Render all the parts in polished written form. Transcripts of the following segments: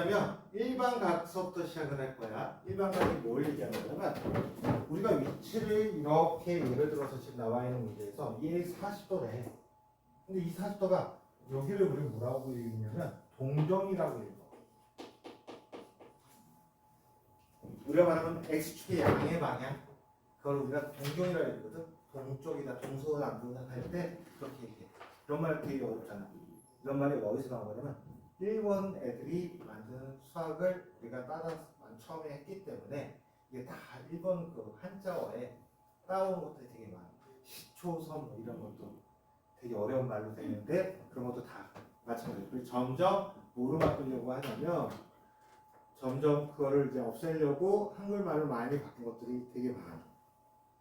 뭐냐면 일반각서부터 시작을 할 거야. 일반각이 뭘 얘기하는 거냐면 우리가 위치를 이렇게 예를 들어서 지금 나와 있는 문제에서 얘 40도래. 근데 이 40도가 여기를 우리 뭐라고 읽냐면 동정이라고 읽어. 우리가 말하면 x축의 양의 방향, 그걸 우리가 동경이라고 읽거든. 동쪽이다, 동서남북이다 할 때 그렇게 얘기해. 이런 말 되게 어렵잖아. 이런 말이 어디서 나오냐면 일본 애들이 만드는 수학을 우리가 따라서 처음에 했기 때문에 이게 다 일본 그 한자어에 따온 것들이 되게 많아. 시초섬 뭐 이런 것도 되게 어려운 말로 되는데 그런 것도 다 마찬가지고, 그리고 점점 뭐로 바꾸려고 하냐면 점점 그거를 이제 없애려고 한글말로 많이 바꾼 것들이 되게 많아.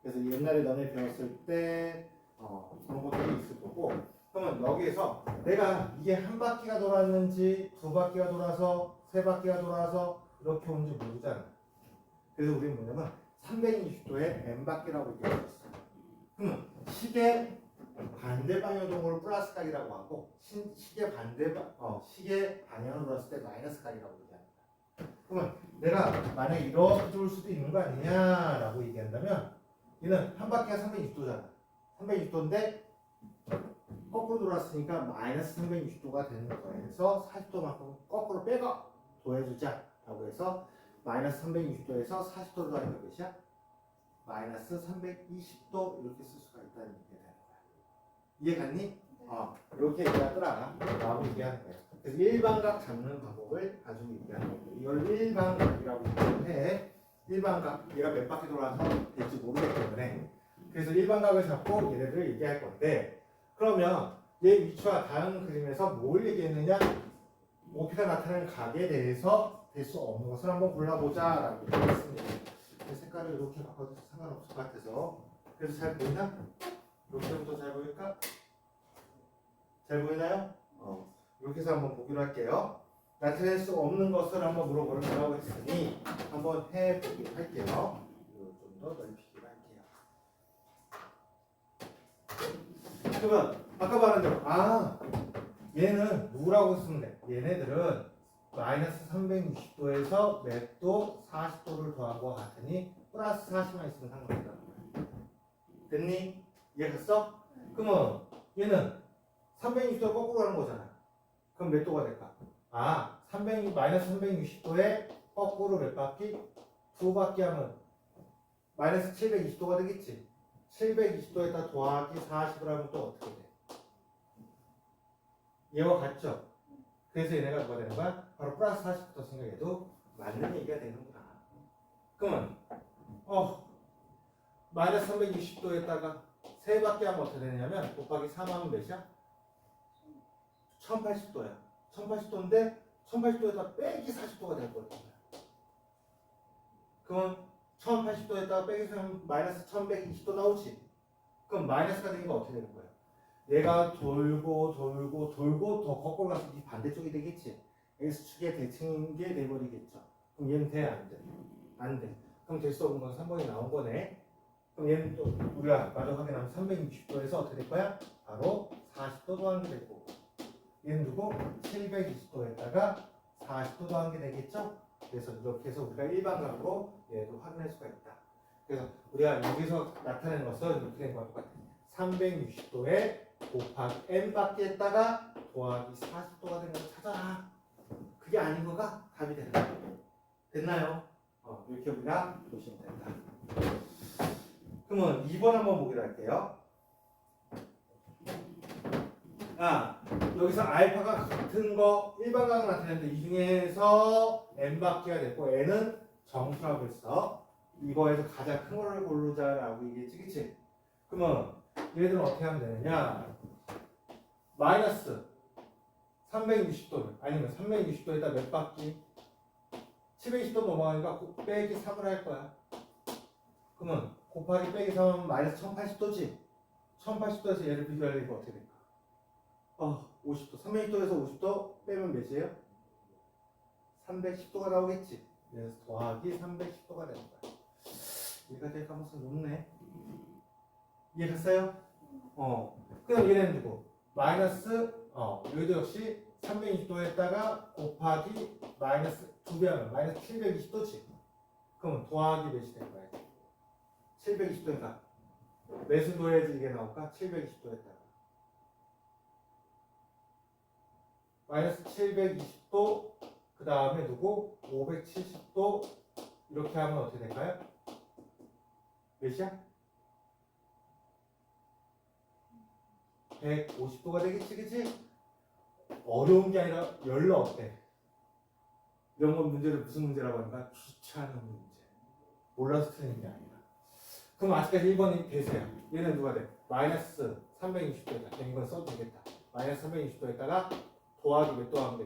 그래서 옛날에 너네 배웠을 때 그런 것들이 있을 거고, 그러면 여기에서 내가 이게 한 바퀴가 돌았는지 두 바퀴가 돌아서 세 바퀴가 돌아서 이렇게 온지 모르잖아. 그래서 우리는 뭐냐면 360도에 n바퀴라고 얘기하고 있어. 그러면 시계 반대 방향동으로 플러스 각이라고 하고 시계 시계 방향으로 돌았을 때 마이너스 각이라고 얘기합니다. 그러면 내가 만약에 이렇게 돌 수도 있는 거 아니냐라고 얘기한다면 얘는 한 바퀴가 360도잖아. 360도인데 거꾸로 돌았으니까 마이너스 360도가 되는 거에서 40도만큼 거꾸로 빼고 더해주자 라고 해서 마이너스 360도에서 40도로 더하니까 몇이야? 마이너스 320도 이렇게 쓸 수가 있다는 얘기가 되는 거야. 이해 갔니? 이렇게 얘기하더라 라고 얘기하는 거야. 그래서 일반각 잡는 방법을 가지고 얘기하는 거고, 이걸 일반각이라고 해. 일반각, 얘가 몇 바퀴 돌아서 될지 모르기 때문에 그래서 일반각을 잡고 얘네들을 얘기할 건데, 그러면 얘 위치와 다음 그림에서 뭘 얘기했느냐? 높이가 나타나는 각에 대해서 될 수 없는 것을 한번 골라보자 라고 했습니다. 색깔을 이렇게 바꿔도 상관없을 것 같아서. 그래서 잘 보이나? 이렇게부터 잘 보일까? 잘 보이나요? 이렇게 해서 한번 보기로 할게요. 나타낼 수 없는 것을 한번 물어보려고 했으니 한번 해보기로 할게요. 좀 더 넓히기로 할게요. 그러면 아까 말한 대로 얘는 누구라고 쓰면 돼? 얘네들은 마이너스 360도에서 맵도 40도를 더하고 같으니 플러스 40만 있으면 상관없다는 거야. 됐니? 이해했어? 그러면 얘는 360도 거꾸로 하는 거잖아. 그럼 몇 도가 될까? 마이너스 360도에 거꾸로 몇 바퀴? 두 바퀴 하면 마이너스 720도가 되겠지. 720도에다 더하기 40을 하면 또 어떻게 돼? 얘와 같죠? 그래서 얘네가 뭐가 되는 거야? 바로 플러스 40부터 생각해도 맞는 얘기가 되는구나. 그러면 마이너스 360도에다가 세 바퀴 하면 어떻게 되냐면 곱하기 3하면 몇이야? 1080도야. 1080도인데 1080도에다 빼기 40도가 될 거야. 그럼 1080도에다가 빼기 3 마이너스 1120도 나오지? 그럼 마이너스가 되니까 어떻게 되는 거야? 얘가 돌고 더 거꾸로 가서 이 반대쪽이 되겠지? X축의 대칭인 게 돼버리겠죠? 그럼 얘는 돼? 안 돼? 안 돼. 그럼 될 수 없는 건 3번이 나온 거네. 그럼 얘는 또 우리가 마저 확인하면 360도에서 어떻게 될 거야? 바로 40도 더한 게 될 거고, 얘는 누구? 720도에다가 40도 더한 게 되겠죠? 그래서 이렇게 해서 우리가 일반각으로 얘도 확인할 수가 있다. 그래서 우리가 여기서 나타내는 것은 이렇게 된 거와 똑같아. 360도에 곱하기 n밖에 했다가 더하기 40도가 되는 걸 찾아라. 그게 아닌 거가 답이 되는 거야. 됐나요? 이렇게 우리가 보시면 된다. 그러면 2번 한번 보기로 할게요. 여기서 알파가 같은 거 일반각을 나타내는데 이 중에서 n바퀴가 됐고 n은 정수라고 했어. 이거에서 가장 큰 거를 고르자라고 얘기했지, 그치? 그러면 얘들은 어떻게 하면 되느냐? 마이너스 360도를 아니면 360도에다 몇 바퀴? 720도 넘어가니까 빼기 3을 할 거야. 그러면 곱하기 빼기 3하면 마이너스 1080도지? 1080도에서 얘를 비교하려면 어떻게 될까? 50도. 360도에서 50도 빼면 몇이에요? 310도가 나오겠지? 그래서 더하기 310도가 되는 거야. 얘가 될 가능성이 높네. 이해갔어요? 그럼 얘는 누구? 마이너스, 여기도 역시 320도에다가 곱하기 마이너스 2배 하면 마이너스 720도지. 그럼 더하기 몇이 될 거야? 720도니까 몇 도해야지 이게 나올까? 720도에다가 마이너스 720도 그 다음에 누구? 570도 이렇게 하면 어떻게 될까요? 몇이야? 150도가 되겠지, 그치? 어려운 게 아니라 열로 어때? 이런 건 문제를 무슨 문제라고 하는가? 귀찮은 문제. 몰라서 틀리는 게 아니라. 그럼 아직까지 1번이 되세요. 얘는 누가 돼? 마이너스 360도에다. 이건 써도 되겠다. 마이너스 360도에다가 더하기 몇 도 하면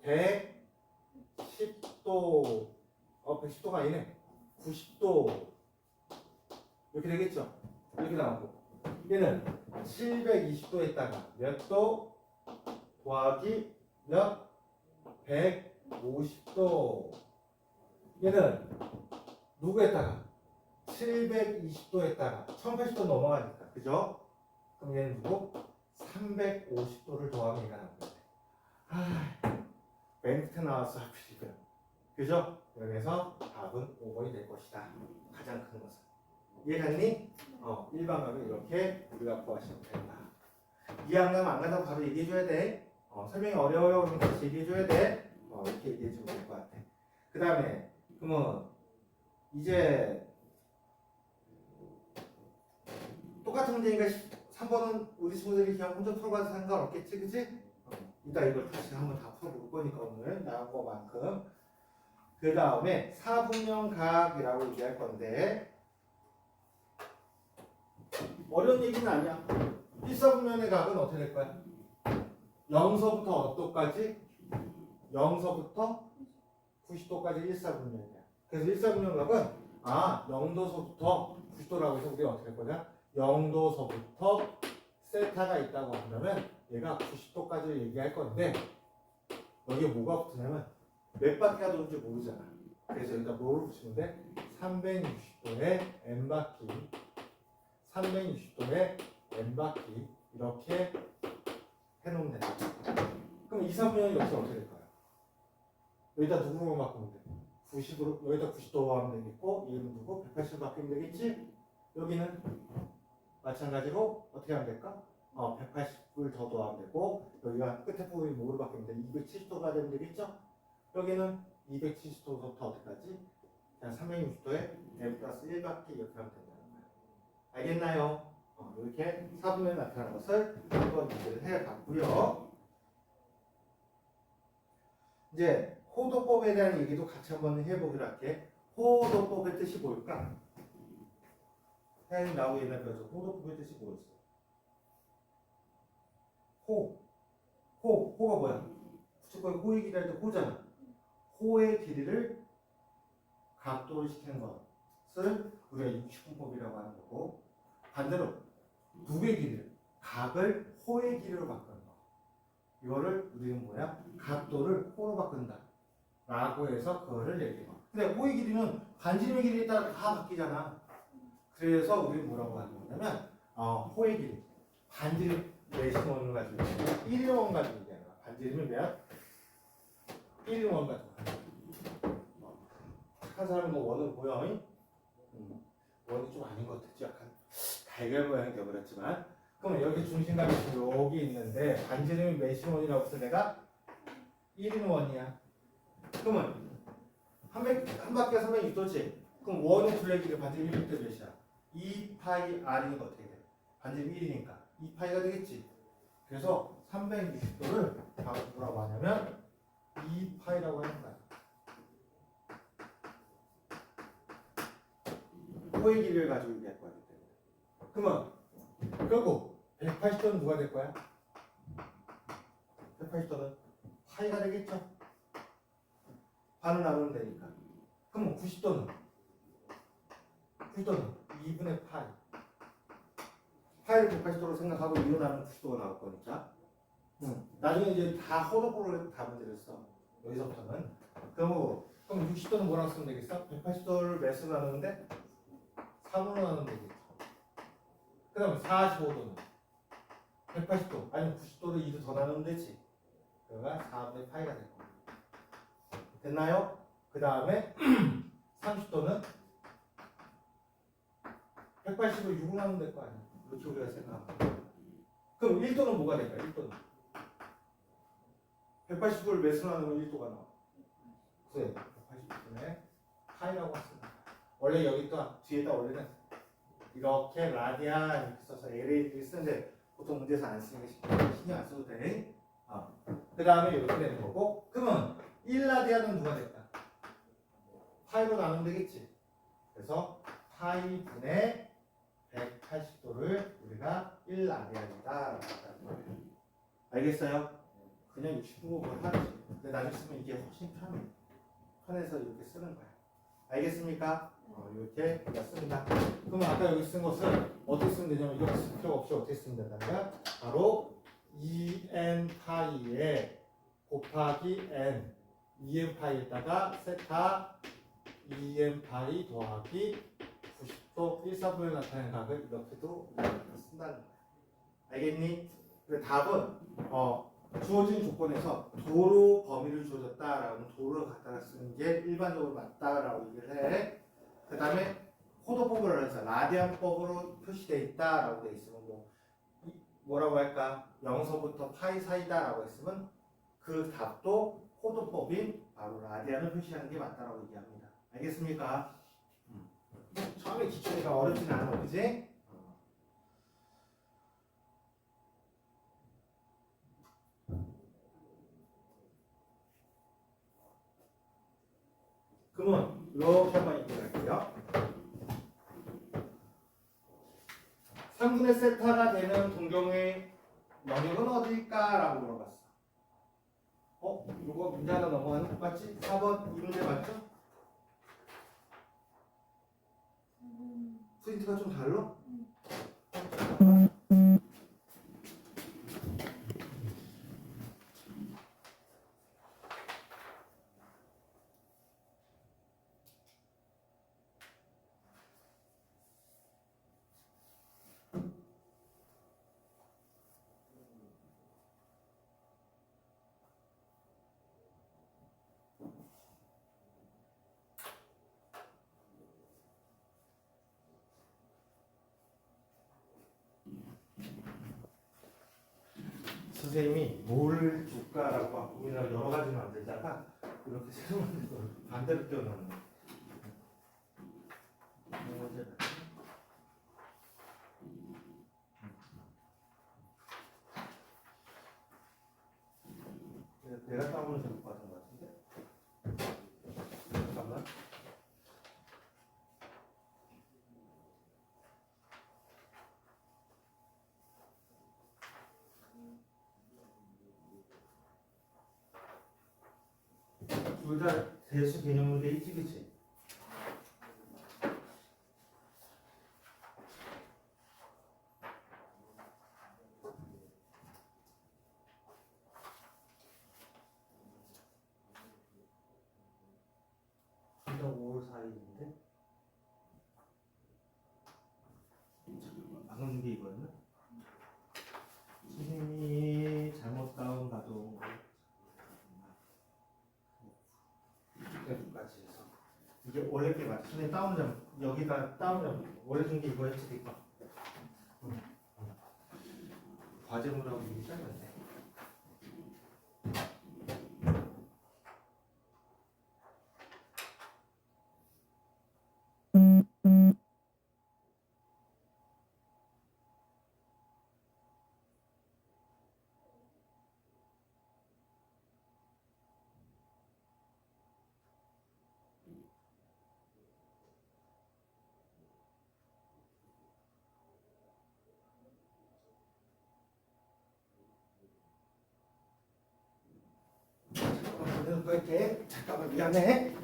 되겠어? 110도. 110도가 아니네. 90도. 이렇게 되겠죠? 이렇게 나오고. 얘는 720도에다가 몇 도? 더하기 몇? 150도. 얘는 누구에다가? 720도에다가 1080도 넘어가니까. 그죠? 그럼 얘는 누구? 350도를 더하면 얘가 나온 거야. 맨 끝에 나왔어, 하필이면. 그죠? 그래서 답은 5번이 될 것이다. 가장 큰 것은. 이해갔니? 일반값을 이렇게 우리가 구하시면 된다. 이해안 가면 안 간다고 바로 얘기해줘야 돼. 설명이 어려워요. 그럼 다시 얘기해줘야 돼. 이렇게 얘기해주면 될 것 같아. 그 다음에, 그러면, 이제, 똑같은 문제니까 3번은 우리 친구들이 그냥 혼자 풀어봐도 상관없겠지, 그치? 이따 이걸 다시 한번 다 풀어볼 거니까 오늘 나온 것만큼. 그 다음에 사분면각이라고 얘기할 건데, 어려운 얘기는 아니야. 1사분면의 각은 어떻게 될 거야? 0서부터 어떠까지? 0서부터 90도까지 1사분면이야. 그래서 1사분면 각은 0도서부터 90도라고 해서 우리가 어떻게 할 거냐? 0도서부터 세타가 있다고 한다면 얘가 90도까지 얘기할 건데 여기에 뭐가 붙으냐면 몇 바퀴가 도는지 모르잖아. 그래서 여기다 뭐를 붙이면 돼? 360도에 n바퀴 360도에 n바퀴 이렇게 해놓으면 된다. 그럼 2사분면이 여기서 어떻게 될까요? 여기다 누구로 바꾸면 돼? 90으로, 여기다 90도 하면 되겠고 얘는 누구? 180도 바꾸면 되겠지? 여기는 마찬가지로 어떻게 하면 될까? 180을 더 더하면 되고 여기가 끝에 부분이 뭐로 바뀌면 돼? 270도가 되면 되겠죠? 여기는 270도부터 어디까지? 그냥 360도에 n 플러스 1바퀴 이렇게 하면 된다는 거예요. 알겠나요? 이렇게 사분면에 나타나는 것을 한번 문제를 해봤고요. 이제 호도법에 대한 얘기도 같이 한번 해보기로 할게. 호도법의 뜻이 뭘까? 태양이 나오고 옛날 배워서 호도법의 뜻이 뭐였어? 호가 뭐야? 부처의 호의 길이 할 때 호잖아. 호의 길이를 각도로 시키는 것을 우리가 육식분법이라고 하는 거고, 반대로 누구의 길이를? 각을 호의 길이로 바꾸는 거. 이거를 우리는 뭐야? 각도를 호로 바꾼다 라고 해서 그거를 얘기해. 근데 호의 길이는 반지름의 길이에 따라 다 바뀌잖아. 그래서 우리는 뭐라고 하는 거냐면 호의 길이 반지름 내심원을 가지고 1원 가지고 얘기하는 거야. 반지름이 몇? 1원 가지고 한 사람은 뭐 원을 보여? 원이 좀 아닌 것 같지? 약간 달걀 모양이 되어버렸지만 그러면 여기 중심감이 여기 있는데 반지름이 몇인원이라고 해서 내가 1인원이야. 그러면 한 바퀴가 360도지? 그럼 원의 둘레길이 반지름 1일 때 몇이야? 2파이 r이니까 어떻게 돼? 반지름 1이니까 2파이가 되겠지? 그래서 360도를 뭐라고 하냐면 2파이라고 하는 거야. 호의 길이를 가지고 얘기할 거야. 그러면 결국 180도는 누가 될 거야? 180도는 파이가 되겠죠? 반을 나누면 되니까. 그럼 90도는 2분의 파이. 파이를 180도로 생각하고 2로 나누면 90도가 나올 거니까. 나중에 이제 다 호도법으로 다 문제를 써. 여기서부터는. 그럼 60도는 뭐라고 쓰면 되겠어? 180도를 몇으로 나누는데 3으로 나누면 되겠죠. 그 다음에 45도는 180도 아니면 90도를 2로 더 나누면 되지. 그가 4분의 파이가 될 겁니다. 됐나요? 그 다음에 30도는 180을 6으로 하면 될 거 아니야. 이렇게 우리가 생각합니다. 그럼 1도는 뭐가 될까요? 1도는 180도를 몇으로 나누면 1도가 나와? 그래, 180분의 파이라고 했습니다. 원래 여기 또 뒤에다 원래는 이렇게 라디안 이렇게 써서 LA를 쓰는데 보통 문제에서 안 쓰니까 신경 안 써도 돼. 그 다음에 이렇게 되는 거고, 그러면 1라디안은 누가 될까? 파이로 나누면 되겠지. 그래서 파이 분의 180도를 우리가 1라디안이다. 알겠어요? 그냥 69번 하지. 근데 나중에 쓰면 이게 훨씬 편해. 편해서 이렇게 쓰는 거야. 알겠습니까? 이렇게 우리가 씁니다. 그러면 아까 여기 쓴 것을 어떻게 쓰면 되냐면 이렇게 쓸 필요 없이 어떻게 쓰면 된다면 바로 2n 파이에 곱하기 n 2n 파이에다가 세타 2n 파이 더하기 90도 1사분에 나타내는 각을 이렇게도 쓴다는 거야. 알겠니? 그 답은 주어진 조건에서 도로 범위를 주어졌다라고 도로를 갖다가 쓰는 게 일반적으로 맞다라고 얘기를 해. 그 다음에 호도법으로 해서 라디안법으로 표시되어 있다라고 돼 있으면 뭐라고 할까? 0서부터 파이 사이다라고 했으면 그 답도 호도법인 바로 라디안을 표시하는 게 맞다라고 얘기합니다. 알겠습니까? 처음에 기초니까 어렵진 않아, 그지? 그러면 이렇게 한번 얘기할게요. 3분의 세타가 되는 동경의 영역은 어디일까라고 물어봤어. 이거 문제 하나 넘어가는 거 맞지? 4번 이 문제 맞죠? 프린트가 좀 달라? 선생님이 뭘 줄까라고 막 고민하고 여러 가지 만들다가 이렇게 새로운 걸 반대로 띄워놓는 거예요. 내가 따오는 잘못 받은 것 같은데? 잠깐만. 둘 다 대수 개념으로 돼 있지, 그치? 둘 다 5월 4일인데? 잠깐만, 방금 게 이거였나? 선생님이 잘못 다운 받은 까지 해서 이게 원래 게 맞지? 선생님 다운점 여기가 다운점 원래 준 게 이거였지, 이거. 과제물하고 이게 짧았네. 잠깐만 그대로 끌게. 잠깐만 미안해.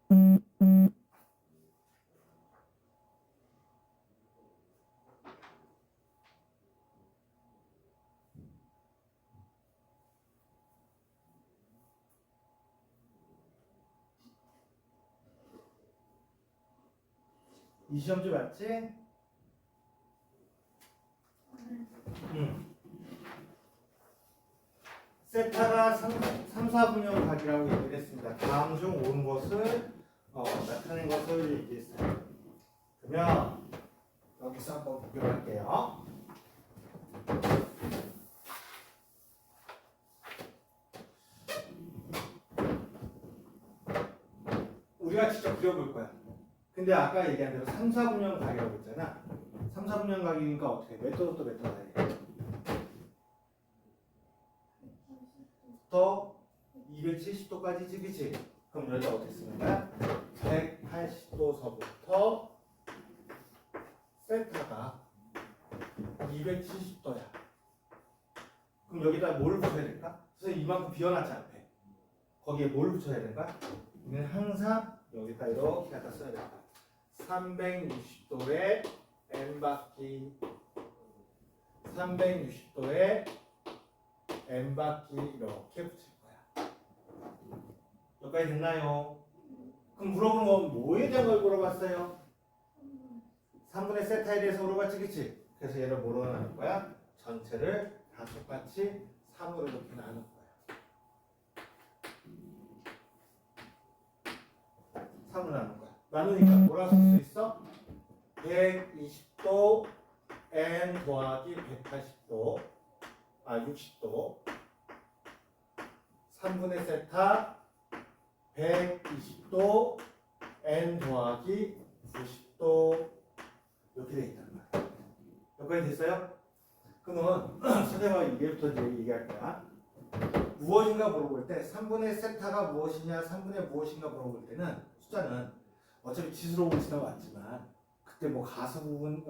이 시험지 맞지? 응. 세타가 3, 4분형 각이라고 얘기를 했습니다. 다음 중 옳은 것을 나타낸 것을 얘기했어요. 그러면 여기서 한번 비교할게요. 우리가 직접 그려볼 거야. 근데 아까 얘기한 대로 3, 4분형 각이라고 했잖아. 3, 4분형 각이니까 어떻게 해? 몇 도 또 몇 도 가야 돼? 부터 270도까지지, 그치? 그럼 여기다 어떻게 쓰는 거야? 180도서부터 세타가 270도야. 그럼 여기다 뭘 붙여야 될까? 그래서 이만큼 비워놨지 앞에. 거기에 뭘 붙여야 될까? 우리는 항상 여기다 이렇게 갖다 써야 된다. 360도의 n바퀴, 360도의 n바퀴 이렇게 붙일 거야. 여기까지 됐나요? 그럼 물어보는 건 뭐에 대한 걸 물어봤어요? 3분의 세타에 대해서 물어봤지, 그치? 그래서 얘를 뭐로 나눌 거야? 전체를 다 똑같이 3으로 이렇게 나눌 거야. 3으로 나눌 거야. 나누니까 뭐라고 쓸 수 있어? 120도 n 더하기 180도 60도 3분의 세타 120도 n 더하기 90도 이렇게 돼 있다는 거야. 여기까지 됐어요? 그러면 선생님과 이제부터 이제 얘기할 거야. 무엇인가 물어볼 때 3분의 세타가 무엇이냐 3분의 무엇인가 물어볼 때는 숫자는 어차피 지수로 지나왔지만 그때 뭐 가수 부분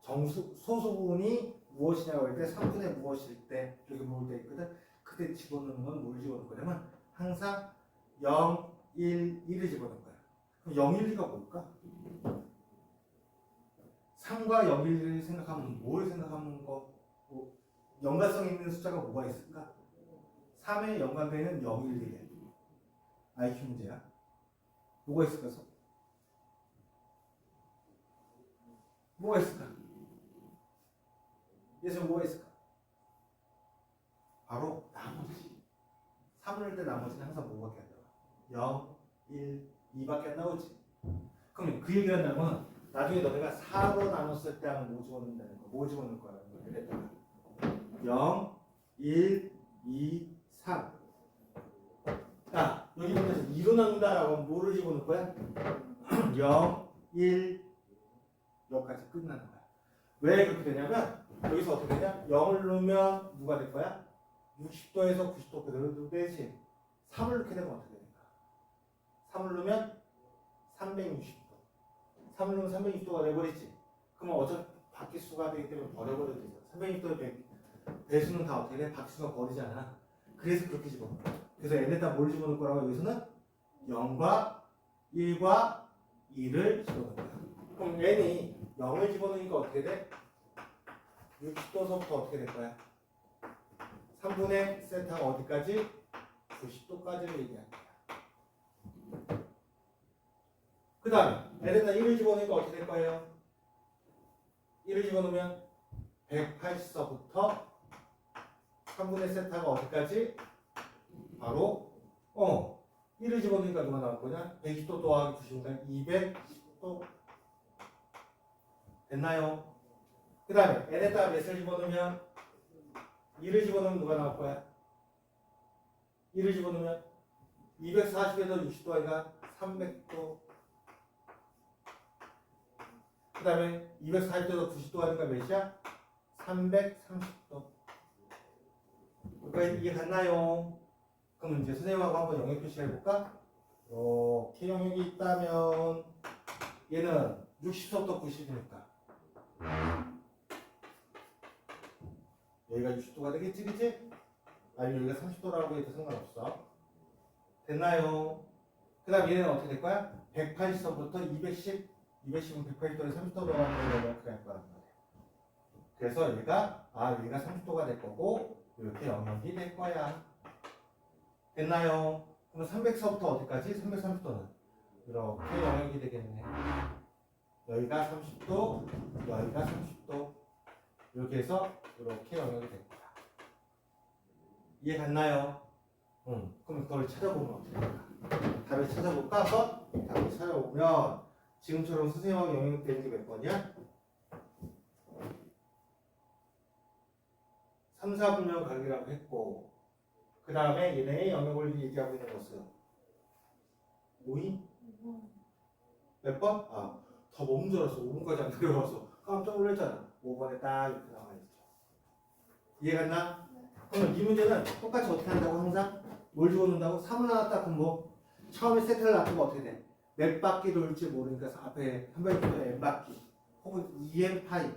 정수 소수 부분이 무엇이냐고 할 때 3분의 무엇일 때 이렇게 물을 때 있거든. 그때 집어넣는 건 뭘 집어넣을 거냐면 항상 0, 1, 1을 집어넣을 거야. 그럼 0, 1, 2가 뭘까? 3과 0, 1을 생각하면 뭘 생각하는 거? 뭐 연관성 있는 숫자가 뭐가 있을까? 3의 연관되는 0, 1, 1이야. IQ 문제야. 뭐가 있을까? 뭐가 있을까? 예서 뭐가 있을까? 바로 나머지. 3을 할 때 나머지는 항상 뭐밖에 안 나와? 0, 1, 2밖에 안 나오지. 그럼 그 얘기를 한다면 나중에 너네가 4로 나눴을 때 하면 뭐 집어넣는다는 거, 뭐 집어넣을 거라는 거 그랬잖아. 0, 1, 2, 3. 자, 여기 보면서 2로 나눈다라고 하면 뭐를 집어넣을 거야? 0, 1, 여기까지 끝나는 거야. 왜 그렇게 되냐면 여기서 어떻게 되냐? 0을 넣으면 누가 될 거야? 60도에서 90도 그대로 되지. 3을 넣게 되면 어떻게 될까? 3을 넣으면 360도. 3을 넣으면 360도가 돼버리지. 그러면 어차피 바퀴수가 되기 때문에 버려버려도 되죠. 360도의 배수는 다 어떻게 돼? 바퀴수가 버리잖아. 그래서 그렇게 집어넣어. 그래서 n에다 뭘 집어넣을 거라고 여기서는 0과 1과 2를 집어넣을 거야. 그럼 n이 0을 집어넣으니까 어떻게 돼? 60도서부터 어떻게 될 거야? 3분의 세타가 어디까지? 90도까지를 얘기할 거야. 그 다음에 n에다 1을 집어넣으니까 어떻게 될 거예요? 1을 집어넣으면 180서부터 3분의 세타가 어디까지? 바로 1을 집어넣으니까 누가 나올 거냐? 120도 더하기 90이니까 210도 됐나요? 그 다음에 n에다가 몇을 집어넣으면 2를 집어넣으면 누가 나올 거야? 1을 집어넣으면 240에서 60도 하니까 300도. 그 다음에 240도에서 90도 하니까 몇이야? 330도. 그러니까 이게 같나요? 그럼 이제 선생님하고 한번 영역 표시를 해볼까? 이렇게 영역이 있다면 얘는 60도부터 90이니까 여기가 60도가 되겠지, 그치? 아니면 여기가 30도라고 해도 상관없어. 됐나요? 그 다음 얘는 어떻게 될 거야? 180도부터 210, 210은 180도에 30도 넘어가는 이렇게 할 거란 말이야. 그래서 얘가 30도가 될 거고 이렇게 영역이 될 거야. 됐나요? 그럼 300서부터 어디까지? 330도는 이렇게 영역이 되겠네. 여기가 30도, 여기가 30도. 이렇게 해서 이렇게 영역이 될 거야. 이해 갔나요? 응. 그럼 그걸 찾아보면 어떻게 될까? 답을 찾아볼까? 한번 답을 찾아보면 지금처럼 선생님하고 영역되는 게 몇 번이야? 3, 4분면 관계라고 했고 그 다음에 얘네의 영역을 얘기하고 있는 것은 5인? 몇 번? 더 먹은 줄 알았어. 5분까지 안 들어와서 깜짝 놀랐잖아. 5번에 딱 이렇게 나와 있죠. 이해 갔나? 그러면 이 문제는 똑같이 어떻게 한다고 항상? 뭘 집어넣는다고? 3을 나왔다 그럼 뭐 처음에 세트를 놔두면 어떻게 돼? 몇 바퀴 돌지 모르니까 앞에 한 바퀴 돌면 n 바퀴 혹은 2n 파이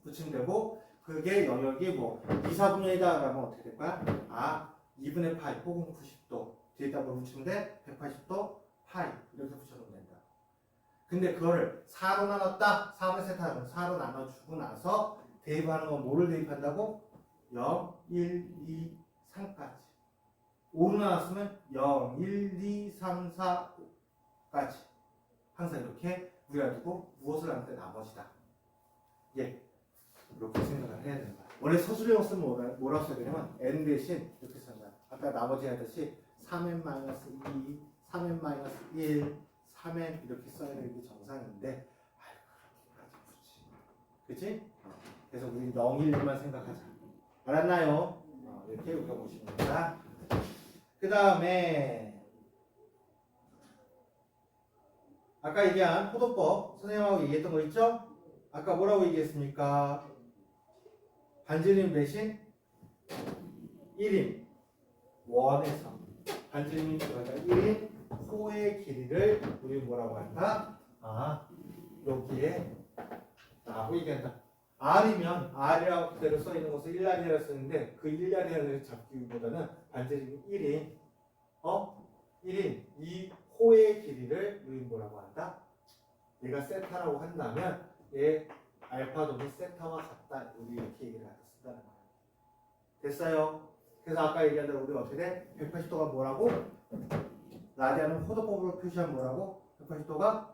붙이면 되고 그게 영역이 뭐 2, 4분면이다 라면 어떻게 될 거야? 2분의 파이 혹은 90도 뒤에다 뭐 붙이면 돼? 180도 파이 이렇게 붙여놓으면 된다. 근데 그거를 4로 나눴다? 4분의 세트하면 4로 나눠주고 나서 대입하는 건 뭐를 대입한다고? 0, 1, 2, 3까지 5로 나눴으면 0, 1, 2, 3, 4까지 항상 이렇게 우리가 두고 무엇을 하는데 나머지다. 예, 이렇게 생각을 해야 되는 거야. 원래 서술형 쓰면 뭐라고 써야 되냐면 n 대신 이렇게 쓰는 거야. 아까 나머지 하듯이 3n-2, 3n-1, 3n 이렇게 써야 되는 게 정상인데 그렇게까지 굳이 그치? 그래서 우리 0, 1, 2만 생각하자. 알았나요? 이렇게 우리가 보시면 됩니다. 그 다음에 아까 얘기한 포도법 선생님하고 얘기했던 거 있죠? 아까 뭐라고 얘기했습니까? 반지름 대신 1인 원에서 반지름이 들어가니까 1인 호의 길이를 우리 뭐라고 할까? 여기에 라고 얘기한다. R이면 R이라고 그대로 써있는 것을 1란이라고 쓰는데 그 1란이라고 잡기보다는 반지름이 1인 1인 이 호의 길이를 우리 뭐라고 한다? 얘가 세타라고 한다면 얘 알파도는 세타와 같다. 우리 이렇게 얘기를 쓴다는 거예요. 됐어요? 그래서 아까 얘기한 대로 우리가 어떻게 돼? 180도가 뭐라고? 라디안은 호도법으로 표시한 뭐라고? 180도가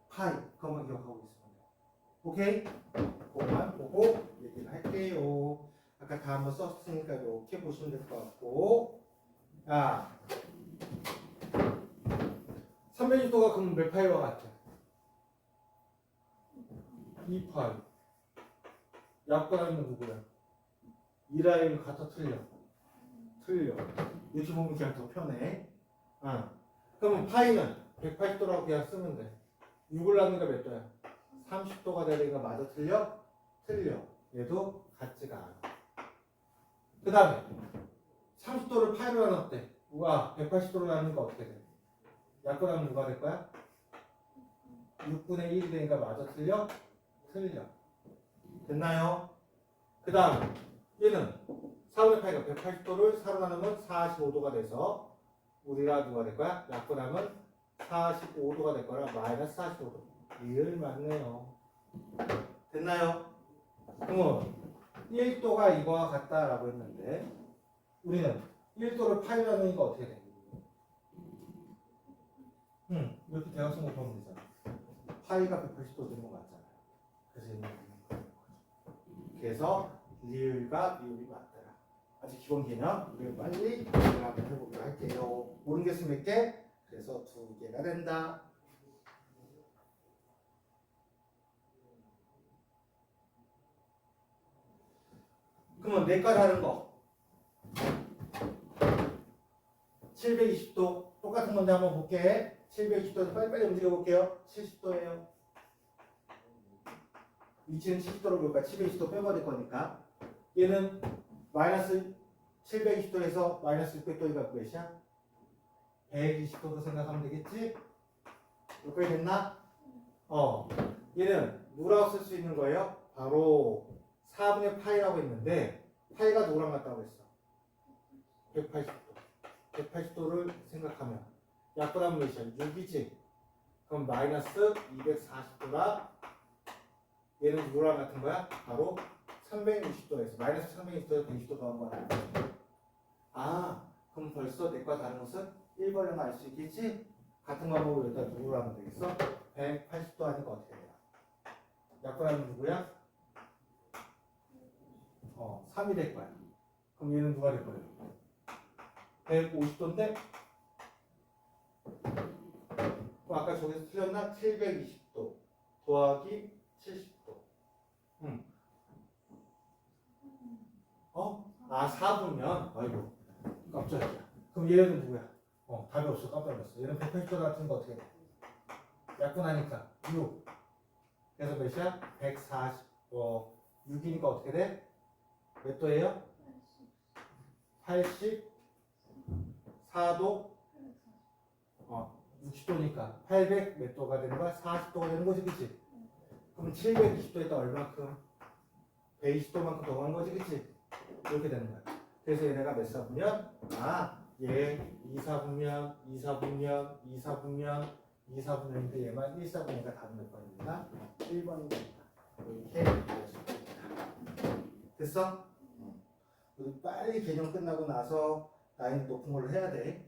파이. 그것만 기억하고 있으면 돼요. 오케이? 그것만 보고 얘기를 할게요. 아까 다 한번 썼으니까 이렇게 보시면 될 것 같고 360도가 그럼 몇 파이와 같아? 2파이. 약분하면 누구야? 2라인 같아 틀려. 이렇게 보면 그냥 더 편해. 그러면 파이는 180도라고 그냥 쓰면 돼. 6을 나누니까 몇 도야? 30도가 되니까 맞아 틀려? 얘도 같지가 않아. 그 다음에 30도를 파이로 나눴대. 180도로 나누니까 어떻게 돼? 약분하면 누가 될 거야? 6분의 1이 되니까 맞아 틀려? 됐나요? 그 다음 얘는 4분의 파이가 180도를 4로 나누면 45도가 돼서 우리가 누가 될 거야? 약분하면 45도가 될 거라 마이너스 45도. 1 맞네요. 됐나요? 그러면 1도가 이거와 같다라고 했는데 우리는 1도를 파이로 나누니까 어떻게 돼? 이렇게 대각선 곱하면 되잖아. 파이가 180도 되는 거 맞잖아요. 그래서 리을과 미울이 맞더라. 아주 기본 개념 우리가 빨리 한번 해보기로 할게요. 모르는 게 있으면 몇 개? 그래서 2개가 된다. 그러면 내과 다른 거 720도 똑같은 건데 한번 볼게. 720도에서 빨리빨리 움직여 볼게요. 70도예요. 위치는 70도로 볼까? 720도 빼버릴 거니까. 얘는 마이너스 720도에서 마이너스 600도가 몇이야? 120도로 생각하면 되겠지? 여기까지 됐나? 얘는 누구라고 쓸 수 있는 거예요? 바로 4분의 파이라고 했는데 파이가 누구랑 같다고 했어? 180도. 180도를 생각하면 약분하면 몇이야? 6이지. 그럼 마이너스 240도가 얘는 누구랑 같은 거야? 바로 360도에서 마이너스 360도에서 120도 더한 거야. 아, 그럼 벌써 내과 다른 것은 1번이라는 알 수 있겠지? 같은 방법으로 여기다 누구로 하면 되겠어? 180도 하니까 어떻게 돼요? 약분하면 누구야? 3이 될 거야. 그럼 얘는 누가 될 거예요? 150도인데? 그럼 아까 저기서 틀렸나? 720도 더하기 70도. 아, 4분면? 아이고, 깜짝이야. 그럼 얘는 누구야? 답이 없어. 깜짝 놀랐어. 얘는 180도 같은 거 어떻게 돼? 약분하니까 6. 그래서 몇이야? 6이니까 어떻게 돼? 몇 도예요? 84도? 60도니까 800 몇 도가 되는 거야? 40도가 되는 거지, 그치? 그럼 720도에다 얼마큼? 120도만큼 더 간 거지, 그치? 이렇게 되는 거야. 그래서 얘네가 몇 사분면? 얘 2사분면, 2사분면, 2사분면, 2사분면인데 얘만 1사분면이니까 답은 몇 번입니다? 1번입니다. 이렇게 됐어? 우리 빨리 개념 끝나고 나서 라인 높은 걸로 해야 돼.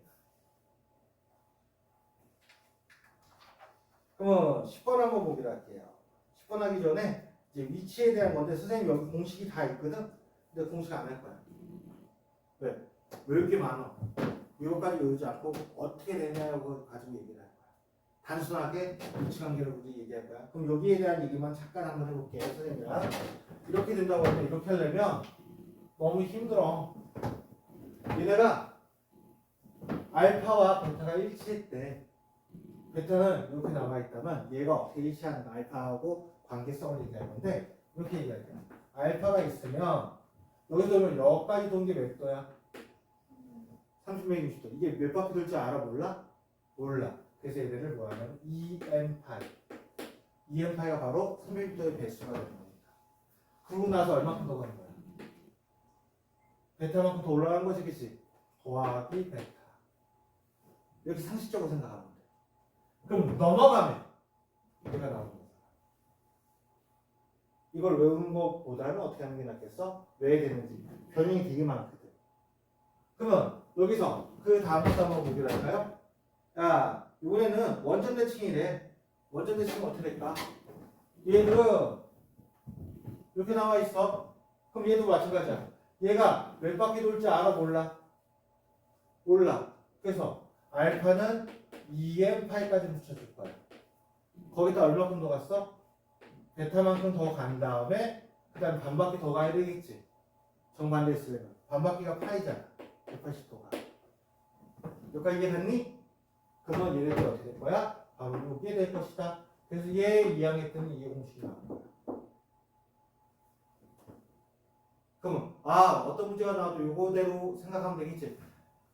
그러면 10번 한번 보기로 할게요. 10번 하기 전에 이제 위치에 대한 건데 선생님 여기 공식이 다 있거든? 근데 공식 안 할 거야. 왜? 왜 이렇게 많아? 이거까지 외우지 않고 어떻게 되냐고 가지고 얘기를 할 거야. 단순하게 위치관계를 우리 얘기할 거야. 그럼 여기에 대한 얘기만 잠깐 한번 해볼게요. 선생님이랑 이렇게 된다고 하면 이렇게 하려면 너무 힘들어. 얘네가 알파와 베타가 일치했대. 베타는 이렇게 남아있다면 얘가 어떻게 일치하는가 알파하고 관계성을 얘기할 건데 이렇게 얘기할 거야. 알파가 있으면 여기서 보면 여기까지 돈 게 몇 도야? 30, 160도. 이게 몇 바퀴 돌지 알아? 몰라? 몰라. 그래서 얘네를 뭐하냐면 EM파이. EM파이가 바로 360도의 배수가 되는 겁니다. 그러고 나서 얼마큼 더 가는 거야? 베타만큼 더 올라가는 거지, 그치? 더하기 베타. 이렇게 상식적으로 생각하면 돼. 그럼 넘어가면 얘가 나오는 거야. 이걸 외우는 것보다는 어떻게 하는 게 낫겠어? 왜 되는지. 변형이 되게 많거든. 그러면 여기서 그 다음부터 한번 보기로 할까요? 야, 이번에는 원점 대칭이래. 원점 대칭은 어떻게 될까? 얘들은 이렇게 나와 있어. 그럼 얘도 마찬가지야. 얘가 몇 바퀴 돌지 알아? 몰라? 몰라. 그래서 알파는 2m파이까지 붙여줄 거야. 거기다 얼마큼 더 갔어? 베타만큼 더 간 다음에 그 다음에 반 바퀴 더 가야 되겠지. 정반대 했으려면 반 바퀴가 파이잖아. 180도가. 여기까지 이해됐니? 그러면 얘네들이 어떻게 될 거야? 바로 이게 될 것이다. 그래서 얘 이항했더니 얘 공식이 나온 거야. 그러면 어떤 문제가 나와도 요거대로 생각하면 되겠지.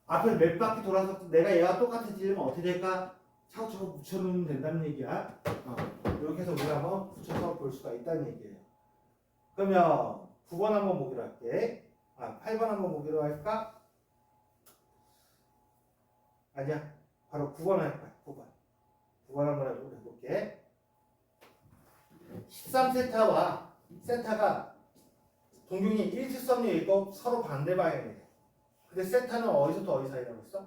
앞을 몇 바퀴 돌아서 내가 얘가 똑같아지려면 어떻게 될까? 차곡차곡 붙여놓으면 된다는 얘기야. 이렇게 해서 우리가 한번 붙여서 볼 수가 있다는 얘기예요. 그러면 9번 한번 보기로 할게. 8번 한번 보기로 할까? 아니야. 바로 9번 할 거야. 9번 한번 해볼게. 13세타와 세타가 동경이 일직선이 있고 서로 반대 방향이래. 근데 세타는 어디서부터 어디 사이라고 했어?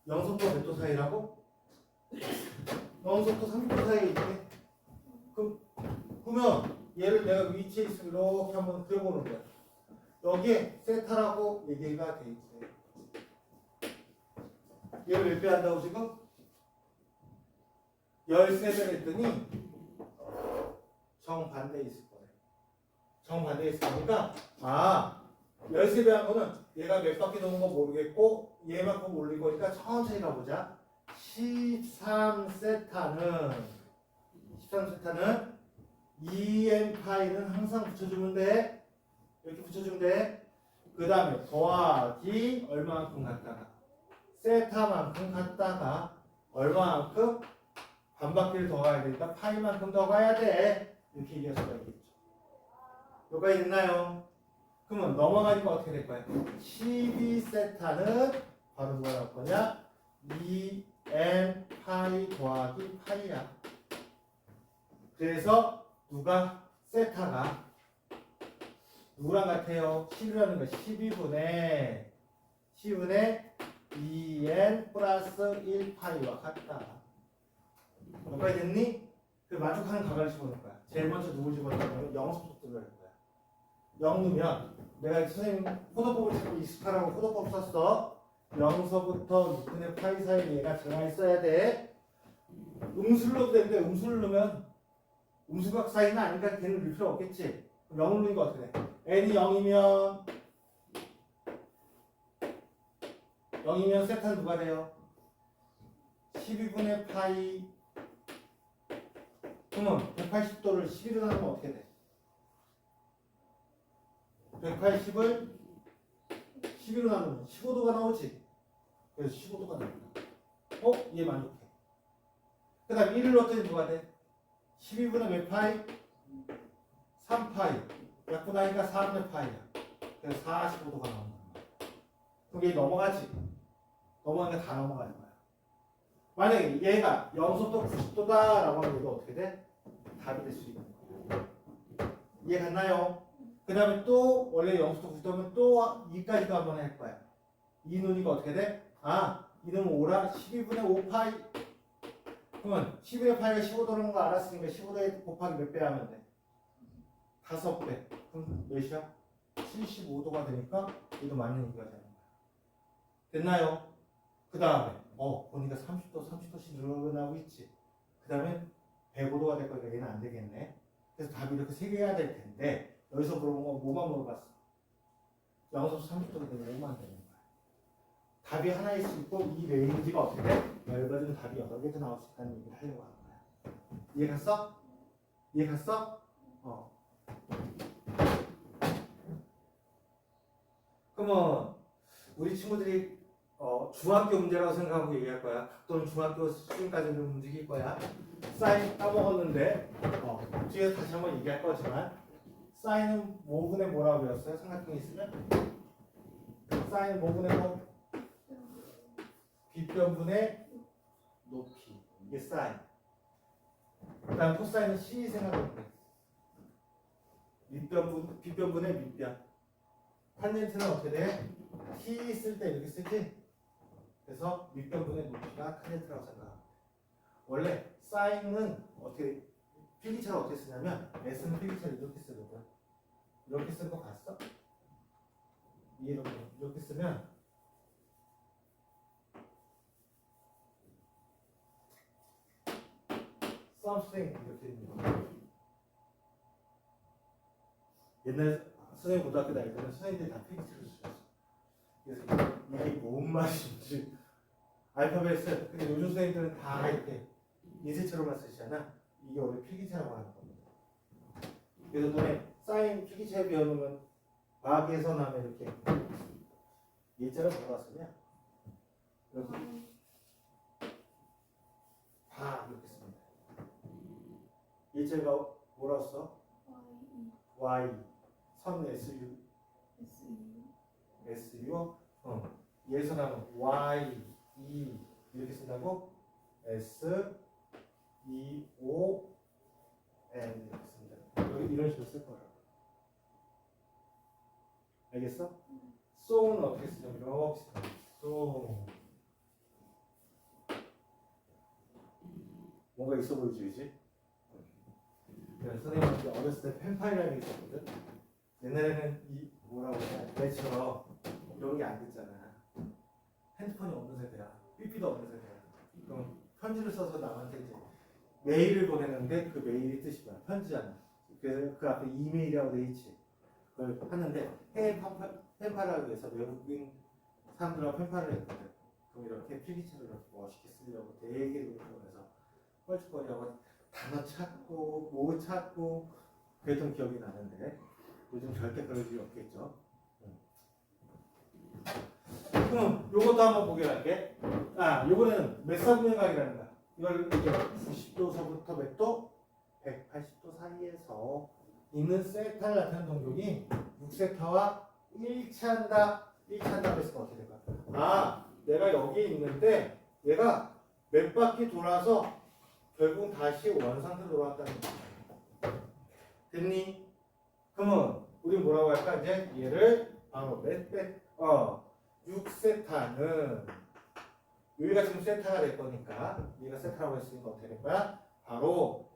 0서부터 몇 도 사이라고? 0서부터 30도 사이에 있대. 그러면 얘를 내가 위치에 있으면 이렇게 한번 그려보는 거야. 여기에 세타라고 얘기가 돼 있지. 얘를 몇 배 한다고 지금? 13배 했더니 정반대에 있을 거예요. 정반대에 있으니까 13배 한 거는 얘가 몇 바퀴 도는 거 모르겠고 얘만큼 올린 거니까 천천히 가보자. 13세타는 2m파이는 항상 붙여주면 돼. 이렇게 붙여주면 돼. 그 다음에 더하기 얼마만큼 갔다가 세타만큼 갔다가 얼마만큼 반바퀴를 더 가야 되니까 파이만큼 더 가야 돼. 이렇게 얘기할 수가 있겠죠. 여기까지 됐나요? 그러면 넘어가니까 어떻게 될 거야? 12세타는 바로 뭐가 나올 거냐? 2 여기서 누가 세타가 누구랑 같아요? 11이라는 거 12분의 2n 플러스 1파이와 같다. 몇 파이 됐니? 그 만족하는 각을 집어넣을 거야. 제일 먼저 누굴 집어넣으면 0 속도를 할 거야. 0 넣으면 내가 선생님 포도법을 자꾸 익숙하라고 포도법 썼어. 0서부터 6분의 파이 사이에 얘가 들어가 있어야 돼. 음수를 넣어도 되는데 음수를 넣으면 음수각 사이는 아니니까 걔는 넣을 필요 없겠지. 0을 넣으니까 어떻게 돼? n이 0이면 세타는 누가 돼요? 12분의 파이. 그러면 180도를 11로 나누면 어떻게 돼? 180을 11로 나누면 15도가 나오지. 그래서 15도가 나온다. 얘 만족해. 그 다음 1을 넣었더니 누가 돼? 12분의 몇 파이? 3파이. 약분하니까 4분의 파이야. 그래서 45도가 나온다. 그럼 얘 넘어가지. 넘어가니까 다 넘어가는 거야. 만약에 얘가 0속도 90도다 라고 하면 얘가 어떻게 돼? 답이 될 수 있는 거야. 이해 갔나요? 그 다음에 또 원래 0속도 90도면 또 2까지도 한번 할 거야. 이 논이가 어떻게 돼? 이놈 5라 12분의 5파이. 그러면 12분의 파이가 15도라는 거 알았으니까 15도에 곱하기 몇 배 하면 돼? 5배. 그럼 몇이야? 75도가 되니까 이도 맞는 얘기가 되는 거야. 됐나요? 그 다음에 보니까 30도씩 늘어나고 있지. 그 다음에 105도가 될 거니까 얘는 안 되겠네. 그래서 답이 이렇게 3개 해야 될 텐데 여기서 물어본 건 뭐만 물어봤어? 0에서 30도가 되면 5만 되는 거야. 답이 하나일 수 있고 이 레인지가 어떻게 돼? 넓어지는 답이 여러 개도 나올 수 있다는 얘기를 하려고 하는 거야. 이해 갔어? 이해 갔어? 그러면 우리 친구들이 중학교 문제라고 생각하고 얘기할 거야. 또는 중학교 수준까지는 움직일 거야. 사인 까먹었는데 뒤에서 다시 한번 얘기할 거지만 사인은 뭐분의 뭐라고 배웠어요? 삼각형이 있으면 사인은 뭐분의 뭐? 빗변분의 높이. 이게 사인. 그 다음 코사인은 C 생각하면 돼. 빗변분의 밑변. 탄젠트는 어떻게 돼? T 쓸 때 이렇게 쓰지? 그래서 밑변분의 높이가 탄젠트라고 생각합니다. 원래 사인은 어떻게 필기체를 어떻게 쓰냐면 S는 필기체를 이렇게 쓰거든. 이렇게 쓰는 거 봤어? 이렇게 쓰면 something 이렇게 있는 거. 옛날 선생님 고등학교 다닐 때는 선생님들이 다 필기체를 쓰셨어. 그래서 이게 뭔 말인지 알파벳을 근데 요즘 선생님들은 다 이렇게 인쇄체로만 쓰시잖아. 이게 원래 필기체라고 하는 겁니다. 그래서 너네 사인 필기체 배워놓으면 과학에서 나면 이렇게 예자를 뭐라 쓰냐? 이렇게 다 이렇게 씁니다. 예자가 뭐라고 써? Y 선 SU 예에서 나면 Y E 이렇게 쓴다고? S E O N 이렇게 씁니다. 여기 이런 식으로 쓸 거라고. 알겠어? so는 어떻게 쓰냐면 이렇게 쓰는 거야. so 뭔가 있어 보이지, 그지? 그래서 선생님한테 어렸을 때 펜파일이라는 게 있었거든. 옛날에는 이 뭐라고 해야 내처럼 이런 게 안 됐잖아. 핸드폰이 없는 세대야. 삐삐도 없는 세대야. 그럼 편지를 써서 남한테 이제 메일을 보내는데 그 메일이 뜻이 뭐야? 편지잖아. 그래서 그 앞에 이메일이라고 돼 있지. 그걸 하는데 해외 펜팔을 위해서 외국인 사람들하고 펜팔을 했거든. 그럼 이렇게 필기체로 이렇게 멋있게 쓰려고 되게 노력을 해서 뻘쭘거리하고 단어 찾고 뭐 찾고 그랬던 기억이 나는데 요즘 절대 그럴 일이 없겠죠. 그럼 요것도 한번 보게 할게. 요거는 메사분면각이라는 거야. 이걸 이제 90도서부터 몇 도? 180도 사이에서 있는 세타를 나타낸 동력이 6세타와 일치한다. 일치한다고 했으면 어떻게 될까? 내가 여기 있는데 얘가 몇 바퀴 돌아서 결국 다시 원상태로 돌아왔다는 거야. 됐니? 그러면 우리 뭐라고 할까? 이제 얘를 바로 6세타는 여기가 지금 세타가 될 거니까 얘가 세타라고 했으니까 어떻게 될 거야? 바로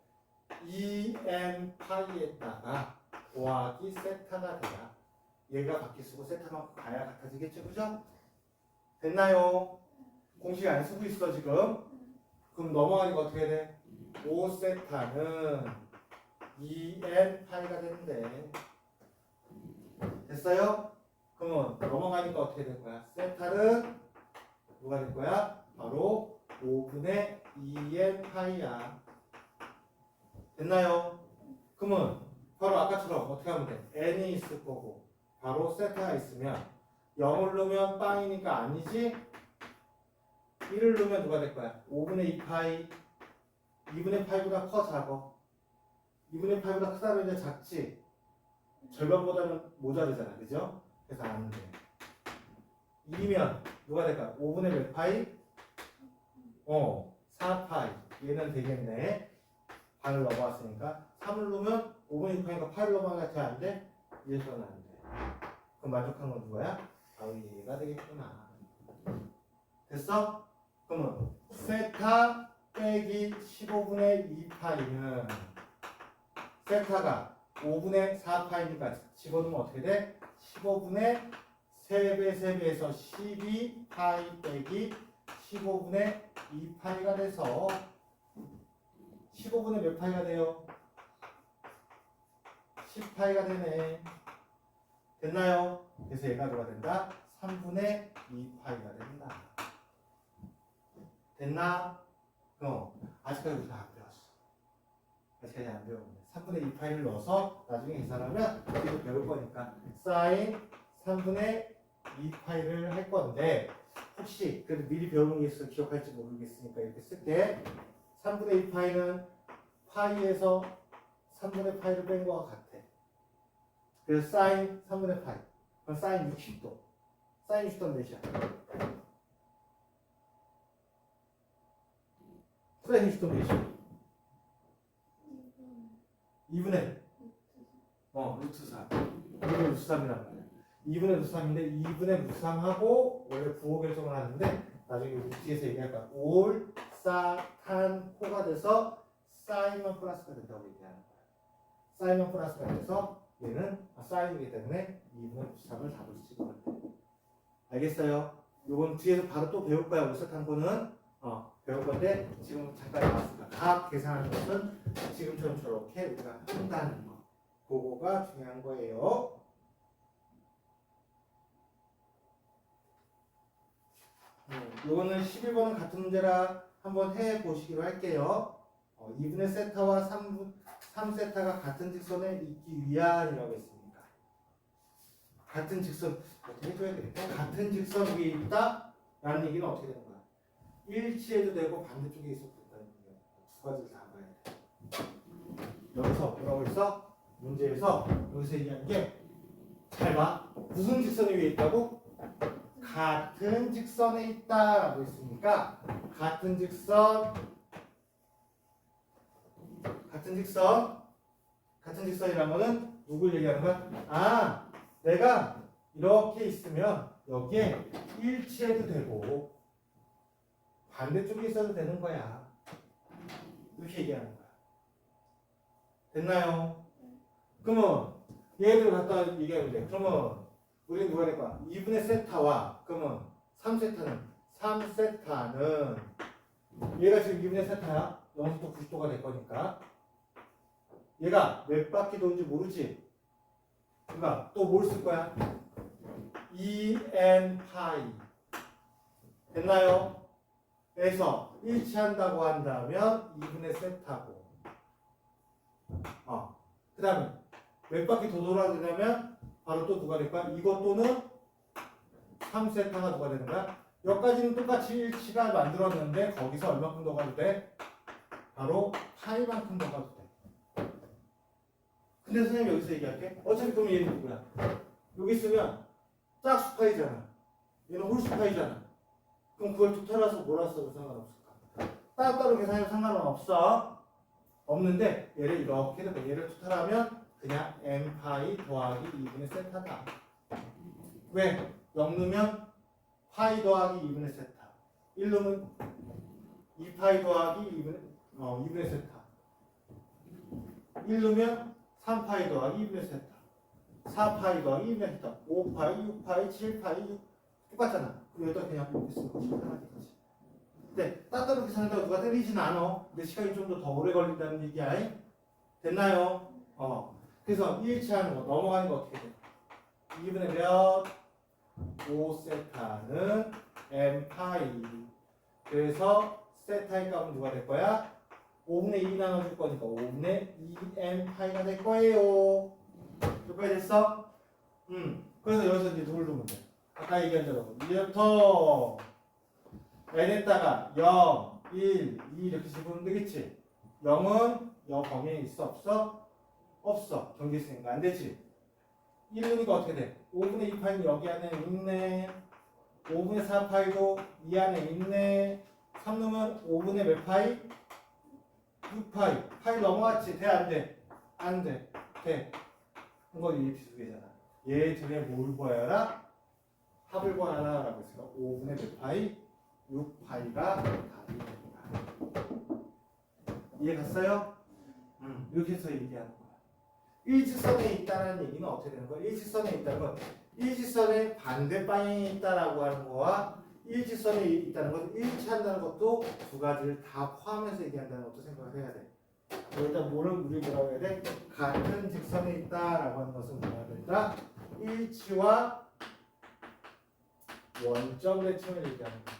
2n 파이에다가 더하기 세타가 돼야 얘가 바퀴 쓰고 세타만 가야 같아지겠죠, 그죠? 됐나요? 공식 안 쓰고 있어 지금. 그럼 넘어가니까 어떻게 돼? 5세타는 2n 파이가 되는데 됐어요? 그러면 넘어가니까 어떻게 될 거야? 세타는 누가 될 거야? 바로 5분의 2n 파이야. 됐나요? 그러면 바로 아까처럼 어떻게 하면 돼? n이 있을 거고 바로 세타가 있으면 0을 넣으면 빵이니까 아니지? 1을 넣으면 누가 될 거야? 5분의 2 파이 2분의 파이보다 커 작어? 2분의 파이보다 크다면 이제 작지? 절반보다는 모자르잖아, 그죠? 그래서 안 돼. 2면 누가 될까? 5분의 몇 파이? 4파이. 얘는 되겠네. 반을 넘어왔으니까 3을 넣으면 5분의 2 파이니까 8을 넘어가야 돼, 안 돼? 이래서는 안 돼. 그럼 만족한 건 누구야? 바로 얘가 되겠구나. 됐어? 그러면 세타 빼기 15분의 2파이는 세타가 5분의 4파이니까 집어넣으면 어떻게 돼? 15분의 3배에서 12파이 빼기 15분의 2파이가 돼서 15분의 몇 파이가 돼요? 10파이가 되네. 됐나요? 그래서 얘가 뭐가 된다? 3분의 2파이가 된다. 됐나? 아직까지 우리가 안 배웠어. 아직까지 안 배웠네. 3분의 2파이를 넣어서 나중에 계산하면 우리도 배울 거니까 사인 3분의 2파이를 할 건데 혹시 그래도 미리 배우는 게 있어 기억할지 모르겠으니까 이렇게 쓸게. 3분의 2파이는 파이에서 3분의 파이를 뺀 거와 같아. 그래서 사인 3분의 파이. 그럼 사인 60도. 사인 60도는 몇이야? 사인 60도 몇이야? 2분의 루트 3. 2분의 루트 3이란 말이야. 2분의 루트 3인데 2분의 루트 3하고 원래 부호 결정을 하는데 나중에 뒤에서 얘기할 거야. 올, 사, 탄, 코가 돼서 사인만 플러스가 된다고 얘기하는 거야. 사인만 플러스가 돼서 얘는 사인이기 때문에 2분의 루트 3을 답을 찍으면 돼. 알겠어요? 요건 뒤에서 바로 또 배울 거야. 오색한 거는 배울 건데 지금 잠깐 나왔으니까 각 계산하는 것은 지금처럼 저렇게 우리가 한다는 거. 그거가 중요한 거예요. 요거는 11번은 같은 문제라 한번 해보시기로 할게요. 2분의 세타와 3세타가 같은 직선에 있기 위한이라고 했습니다. 같은 직선 어떻게 해줘야 되겠다. 같은 직선 위에 있다 라는 얘기는 어떻게 되는 거야? 일치해도 되고 반대쪽에 있어도 된다는 얘기야. 두 가지를 다 봐야 돼. 여기서 뭐라고 했어? 문제에서 여기서 얘기한 게 잘 봐. 무슨 직선 위에 있다고? 같은 직선에 있다라고 했으니까 같은 직선이라는 거는 누굴 얘기하는 거야? 내가 이렇게 있으면 여기에 일치해도 되고 반대쪽에 있어도 되는 거야. 이렇게 얘기하는 거야. 됐나요? 그러면 얘들 갖다 얘기하면 돼. 그러면 우리는 누가 될까? 2분의 세타와 그러면 3세타는 얘가 지금 2분의 세타야. 0부터 90도가 될 거니까 얘가 몇 바퀴 도는지 모르지? 그러니까 또 뭘 쓸 거야? 2n 파이 됐나요? 그래서 일치한다고 한다면 2분의 세타고 그 다음에 몇 바퀴 더 돌아야 되냐면 바로 또 누가 될까? 이것 또는 3세타가 누가 되는 거야? 여기까지는 똑같이 일치가 만들었는데 거기서 얼마큼 더 가도 돼? 바로 파이만큼 더 가도 돼. 근데 선생님 여기서 얘기할게. 어차피 그럼 얘는 누구야? 여기 있으면 짝수 파이잖아. 얘는 홀수 파이잖아. 그럼 그걸 토탈해서 뭐라 써도 상관없을까? 따로따로 계산해도 상관은 없어. 없는데 얘를 이렇게 해도 얘를 토탈하면 그냥 n파이 더하기 2분의 세타다. 왜? 0 넣으면 파이 더하기 2분의 세타. 1 넣으면 2파이 더하기 2분의 세타. 1 넣으면 3파이 더하기 2분의 세타. 4파이 더하기 2분의 세타. 5파이, 6파이, 7파이 6 똑같잖아. 여기다 그냥 이렇게 쓰는 거지. 편하게 거지. 근데 따뜻하게 사는다고 누가 때리진 않아. 근데 시간이 좀 더 오래 걸린다는 얘기야. 됐나요? 그래서 1치하는 거 넘어가는 거 어떻게 돼? 2분의 몇? 5세타는 n파이. 그래서 세타의 값은 누가 될 거야? 5분의 2 나눠줄 거니까 5분의 2n파이가 될 거예요. 여기까지 됐어? 그래서 여기서 이제 누굴 두면 돼? 아까 얘기한 대로 2부터 n에다가 0, 1, 2 이렇게 집으면 되겠지? 0은 여 범위에 있어? 없어? 없어. 경계 있으니까 안 되지? 1이니까 어떻게 돼? 5분의 2파이는 여기 안에 있네. 5분의 4파이도 이 안에 있네. 3 넣으면 5분의 몇 파이? 6파이. 파이 넘어갔지? 돼? 안 돼? 안 돼. 돼. 이거 이 두 개잖아. 얘 둘의 뭘 구하여라? 합을 구하라 라고 했으니까 5분의 몇 파이? 6파이가 답이 됩니다. 이해 갔어요? 이렇게 해서 얘기하는 거야. 일직선에 있다는 얘기는 어떻게 되는 거야? 일직선에 있다는 건 일직선의 반대 방향에 있다라고 하는 거와 일직선에 있다는 것을 일치한다는 것도 두 가지를 다 포함해서 얘기한다는 것도 생각을 해야 돼. 일단 우리 뭐라고 해야 돼? 같은 직선에 있다라고 하는 것은 뭐가 된다? 일치와 원점 대칭을 얘기하는 거야.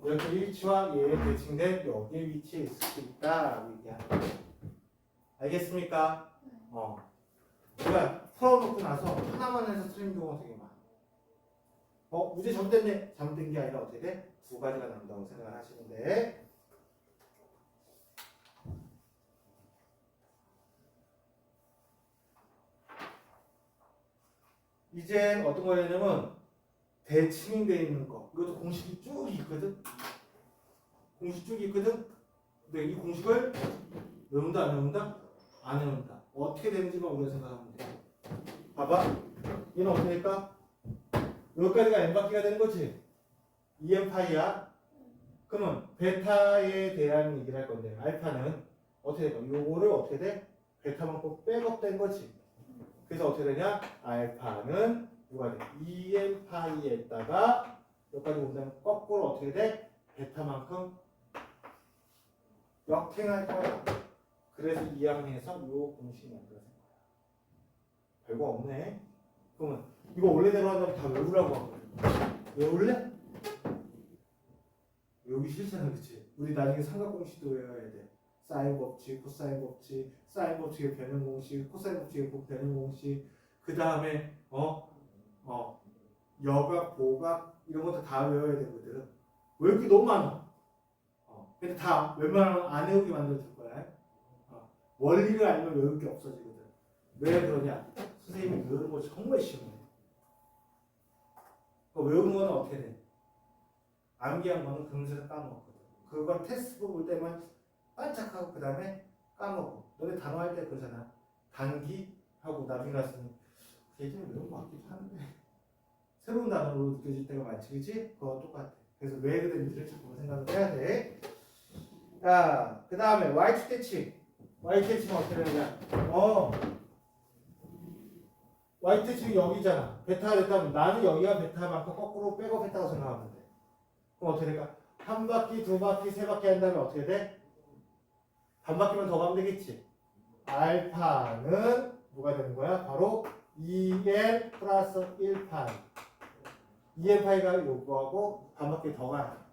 이렇게 일치와 얘의 대칭된 여기에 위치해 있을 수 있다라고 얘기하는 거야. 알겠습니까? 우리가 풀어놓고 나서 하나만 해서 틀린 경우가 되게 많아. 문제 잘못됐네. 잘못된 게 아니라 어떻게 돼? 두 가지가 나온다고 생각을 하시는데 이제 어떤 거냐면 대칭이 되어 있는 거. 이것도 공식이 쭉 있거든. 공식 쭉 있거든. 근데 이 공식을 외운다 안 외운다? 안 외운다. 어떻게 되는지만 우리가 생각하면 돼. 봐봐. 얘는 어떻게 될까? 여기까지가 n바퀴가 되는 거지. 2n파이야. 그러면 베타에 대한 얘기를 할 건데 알파는 어떻게 될까? 요거를 어떻게 돼? 베타만큼 백업된 거지. 그래서 어떻게 되냐? 알파는 누가 돼? 2n파이에다가 여기까지 온다면 거꾸로 어떻게 돼? 베타만큼 역행할 거야. 그래서 이 항에서 요 공식이 만들어진 거야. 별거 없네. 그러면 이거 원래대로 한다면 다 외우라고 하거든. 외울래? 외우기 싫잖아, 그치? 우리 나중에 삼각공식도 외워야 돼. 사인 법칙, 코사인 법칙, 사인 법칙의 변형 공식, 코사인 법칙의 변형 공식, 그 다음에 여각, 보각 이런 것도 다 외워야 되거든. 외울 게 너무 많아. 근데 다 웬만하면 안 외우게 만들어줄 거야. 원리를 알면 외울 게 없어지거든. 왜 그러냐? 선생님이 외우는 거 정말 심해. 외우는 거는 어떻게 돼? 암기한 거는 금세 까먹거든. 그건 테스트북 볼 때만 반짝하고 그 다음에 까먹어. 너네 단어 할 때 그러잖아. 단기 하고 나중에 갔으니 예전에 외운 거 같기도 하는데 새로운 단어로 느껴질 때가 많지, 그치? 그거 똑같아. 그래서 왜 그랬는지를 자꾸 생각을 해야 돼. 자, 그 다음에 y축 대칭. y축 대칭은 어떻게 되느냐? y축 대칭이 여기잖아. 베타가 됐다면 나는 여기가 베타만큼 거꾸로 백업했다고 생각하면 돼. 그럼 어떻게 될까? 한 바퀴, 두 바퀴, 세 바퀴 한다면 어떻게 돼? 한 바퀴만 더 가면 되겠지. 알파는 뭐가 되는 거야? 바로 2n 플러스 1파이. 2n파이가 요거하고 한 바퀴 더 가라.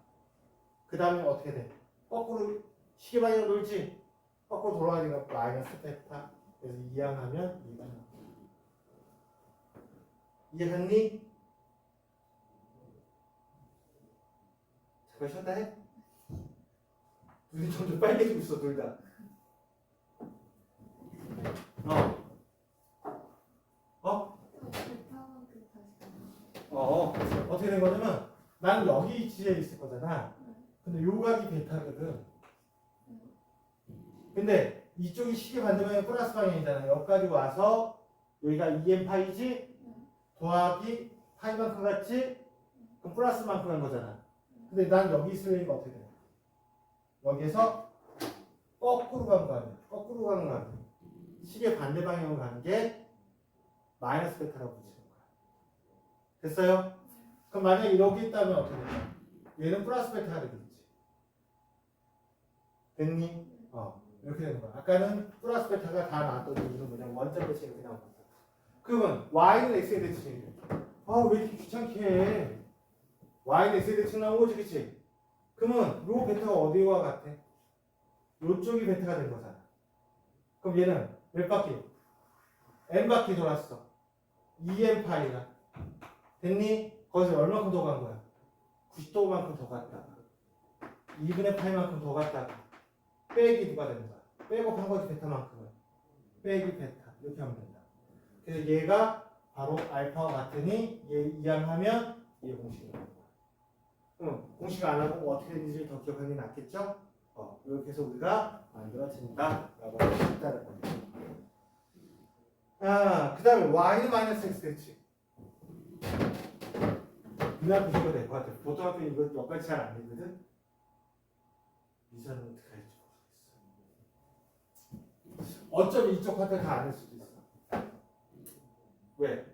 그 다음에 어떻게 돼? 거꾸로 시계 방향으로 돌지? 거꾸로 돌아가니까 마이너스 베타. 그래서 이항하면 2가 나와. 이해했니? 잠깐 쉬었다 해? 눈이 점점 빨개지고 있어, 둘 다. 어떻게 된 거냐면 나는 여기 위치에 있을 거잖아. 근데 요 각이 베타거든. 근데 이쪽이 시계 반대방향 플러스 방향이잖아. 여기까지 와서 여기가 2n 파이지 더하기 파이만큼 같지? 그럼 플러스만큼 한 거잖아. 근데 난 여기 있으려니까 어떻게 돼? 여기에서 거꾸로 간 거 아니야? 거꾸로 가는 거 아니야? 시계 반대 방향으로 가는 게 마이너스 베타라고 붙이는 거야. 됐어요? 그럼 만약에 이렇게 있다면 어떻게 될까? 얘는 플러스 베타가 되겠지. 됐니? 이렇게 되는 거야. 아까는 플러스 베타가 다 나왔던 이유는 뭐냐면 원점 대칭이 이렇게 나온 거야. 그러면 y는 x에 대칭이래. 왜 이렇게 귀찮게 해? y는 x에 대칭 나온 거지, 그치? 그러면 요 베타가 어디와 같아? 요쪽이 베타가 된 거잖아. 그럼 얘는 몇 바퀴? n 바퀴 돌았어. 2n 파이가. 됐니? 거기서 얼마큼 더 간 거야? 90도만큼 더 갔다가 2분의 파이만큼 더 갔다가 빼기 누가 되는 거야? 백업한 거지 베타만큼은. 빼기 베타. 이렇게 하면 된다. 그래서 얘가 바로 알파와 같으니 얘 이항하면 얘 공식이 나온 거야. 그럼 공식 안 하고 어떻게 되는지 더 기억하는 게 낫겠죠? 이렇게 해서 우리가 만들어진다 라고 할 수 있다는 거죠. 그 다음에 y는 마이너스 x 대칭. 그냥 구조가 될 것 같아. 보통 학교는 이거 여기까지 잘 안 되거든? 이사는 어떻게 할지 모르겠어. 어쩌면 이쪽 파트 다 안 할 수도 있어. 왜?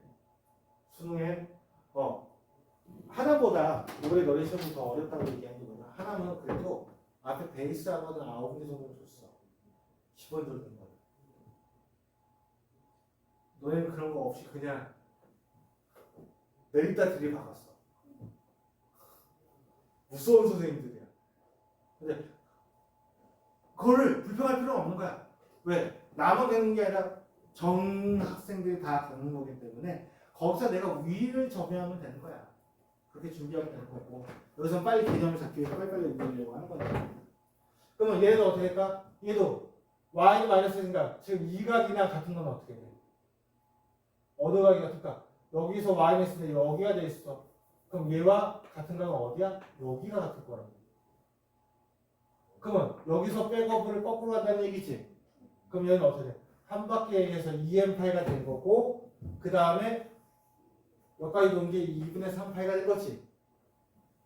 수능에 하나보다 올해 너네 시험이 더 어렵다고 얘기하는 거구나. 하나는 그래도 앞에 베이스하고는 9개 정도는 줬어. 기본적인 거. 너네는 그런 거 없이 그냥 내리다 들이박았어. 무서운 선생님들이야. 근데 그거를 불평할 필요는 없는 거야. 왜? 나만 되는 게 아니라 전 학생들이 다 되는 거기 때문에 거기서 내가 위를 점유하면 되는 거야. 그렇게 준비하면 되는 거고 여기서 빨리 개념을 잡기 위해서 빨리빨리 움직이려고 하는 거야. 그러면 얘는 어떻게 될까? 얘도 y는 마이너스니까 지금 이 각이나 같은 건 어떻게 돼? 어느 각이 같을까? 여기서 y는 있는데 여기가 돼 있어. 그럼 얘와 같은 각은 어디야? 여기가 같을 거라고. 그러면 여기서 백업을 거꾸로 한다는 얘기지. 그럼 얘는 어떻게 돼? 한 바퀴에 의해서 2n파이가 된 거고 그 다음에 여기까지 놓은 게 2분의 3파이가 된 거지.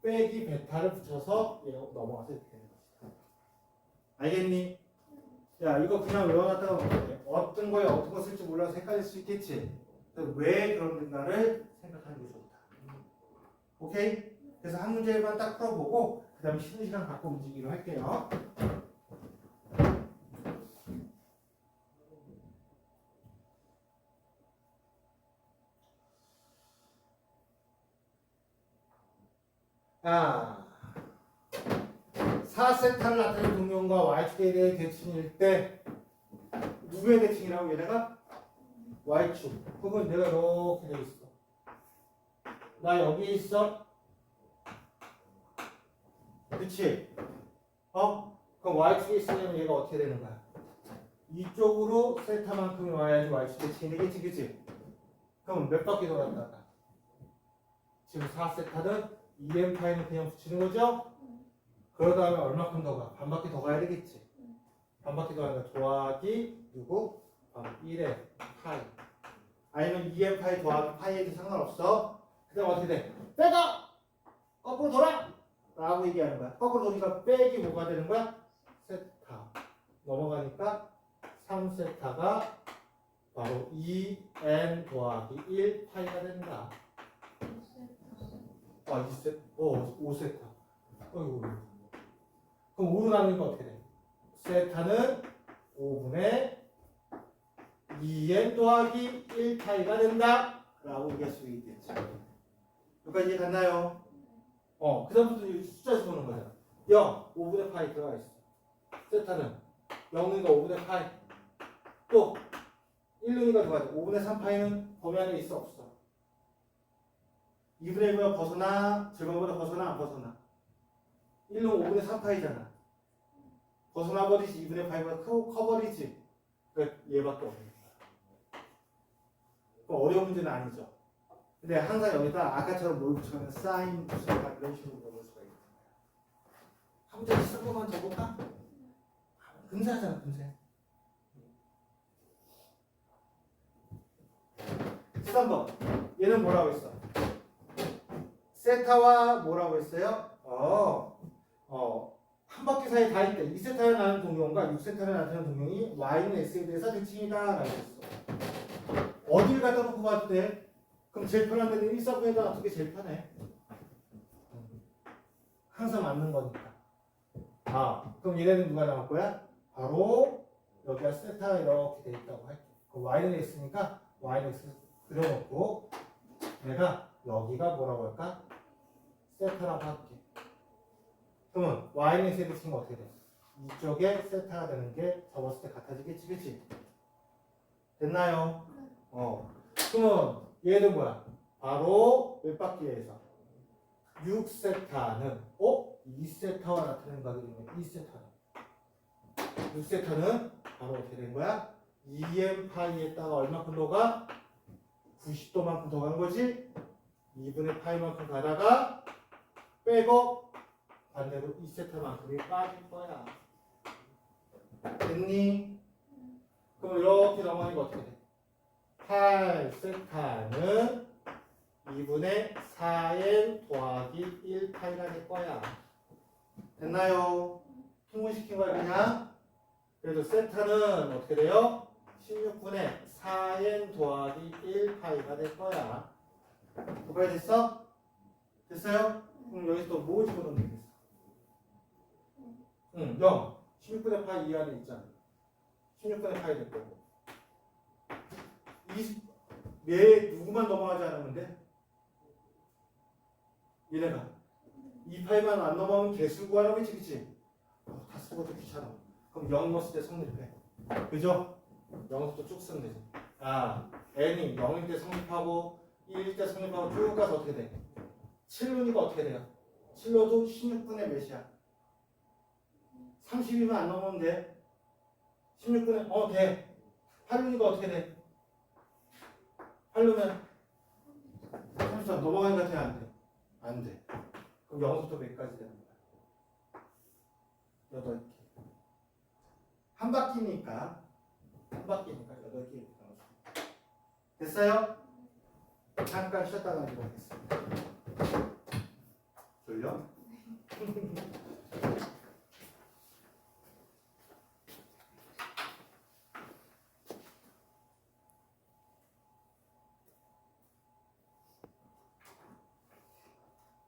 빼기 베타를 붙여서 얘가 넘어가서 이렇게 되는 거지. 알겠니? 야 이거 그냥 외워놨다가 어떤 거에 어떤 거 쓸지 몰라서 헷갈릴 수 있겠지. 왜 그런가를 생각하는 게 좋다. 오케이? 그래서 한 문제만 딱 풀어보고 그 다음에 쉬는 시간 갖고 움직이기로 할게요. 자, 4세타를 나타내는 동력과 y축에 대해 대칭일 때 누구의 대칭이라고 얘네가? y축. 그건 내가 이렇게 돼 있어. 나 여기 있어. 그치? 그럼 y축에 있으면 얘가 어떻게 되는 거야? 이쪽으로 세타만큼이 와야지 y축 대칭이 되겠지, 그치? 그럼 몇 바퀴 돌았다가? 지금 4세타는 2n파이는 그냥 붙이는 거죠? 그러다 하면 얼마큼 더 가? 반 바퀴 더 가야 되겠지? 반 바퀴 더 가니까 더하기 누구? 1의 파이. 아니면 2n파이 더하기 파이에도 상관없어. 그 다음 어떻게 돼? 빼가! 거꾸로 돌아! 라고 얘기하는 거야. 거꾸로 도니까 빼기 뭐가 되는 거야? 세타. 넘어가니까 3세타가 바로 2n 더하기 1파이가 된다. 2세타. 5세타. 어이구. 그럼 5로 나누니까 어떻게 돼? 세타는 5분의 2n 더하기 1파이가 된다. 라고 얘기할 수 있겠지. 여기까지 이해 갔나요? 그 다음부터 숫자 집어넣는 거야. 0, 5분의 파이 들어가 있어. 세타는 0이니까 5분의 파이. 또 1루니까 들어가 있어. 5분의 3파이는 범위 안에 있어 없어? 2분의 1보다 벗어나? 절반보다 벗어나? 안 벗어나? 1은 5분의 3파이잖아. 벗어나 버리지. 2분의 파이보다 커버리지. 그러니까 얘밖에 없는 거야. 그럼 어려운 문제는 아니죠. 근데 항상 여기다 아까처럼 뭘 붙여면 사인, 부수가 이런 식으로 넣을 수가 있는 거야. 한 문제 쓴 것만 적을까? 분쇄하잖아, 분쇄. 13번. 얘는 뭐라고 했어? 세타와 뭐라고 했어요? 한 바퀴 사이에 닿을 때 2세타에 나는 동경과 6세타에 나타나는 동경이 y는 x에 대해서 대칭이다 라고 했어. 어딜 갖다 놓고 봐도 돼? 그럼 제일 편한 데는 1사분에다 놔두는 게 제일 편해. 항상 맞는 거니까. 그럼 얘네는 누가 나올 거야? 바로 여기가 세타가 이렇게 돼 있다고 할게. 그럼 y는 x니까 y는 x 그려놓고 내가 여기가 뭐라고 할까? 세타라고 할게. 그러면 y는 x에 대칭은 어떻게 돼? 이쪽에 세타가 되는 게 접었을 때 같아지겠지, 그치? 됐나요? 그러면 얘는 뭐야? 바로 몇 바퀴에서 6세타는 2세타와 나타내는 각이겠네. 2세타는 6세타는 바로 어떻게 된 거야? 2m 파이에다가 얼마큼 더 가? 90도만큼 더 간 거지? 2분의 파이만큼 가다가 빼고 반대로 2세타만큼이 빠질 거야. 됐니? 그럼 이렇게 넘어가니까 어떻게 돼? 8세타는 2분의 4n 더하기 1파이가 될 거야. 됐나요? 통분시킨 거야 그냥? 그래도 세타는 어떻게 돼요? 16분의 4n 더하기 1파이가 될 거야. 그거까지 됐어? 됐어요? 그럼 여기서 또 뭐 집어넣으면 되겠어? 0. 16분의 파이 이 안에 있잖아. 16분의 파이 될 거고. 얘 누구만 넘어가지 않으면 돼? 얘네가 2파이만 안 넘어가면 개수 구하라고 했지, 그치? 다 쓰고도 귀찮아. 그럼 0 넣었을 때 성립해. 그죠? 0부터 쭉 쓰면 되지. n이 0일 때 성립하고 1일 때 성립하고 쭉 가서 어떻게 돼? 7루니까 어떻게 돼요? 7로도 16분의 몇이야? 30이면 안 넘으면 돼. 16분의 돼. 8루니까 어떻게 돼? 8루면 33 넘어가는 것 같아? 안 돼? 안 돼. 그럼 0부터 몇까지 되는 거야? 8개. 한 바퀴니까 8개 이렇게 나왔습니다. 됐어요? 잠깐 쉬었다 가기로 하겠습니다. 졸려?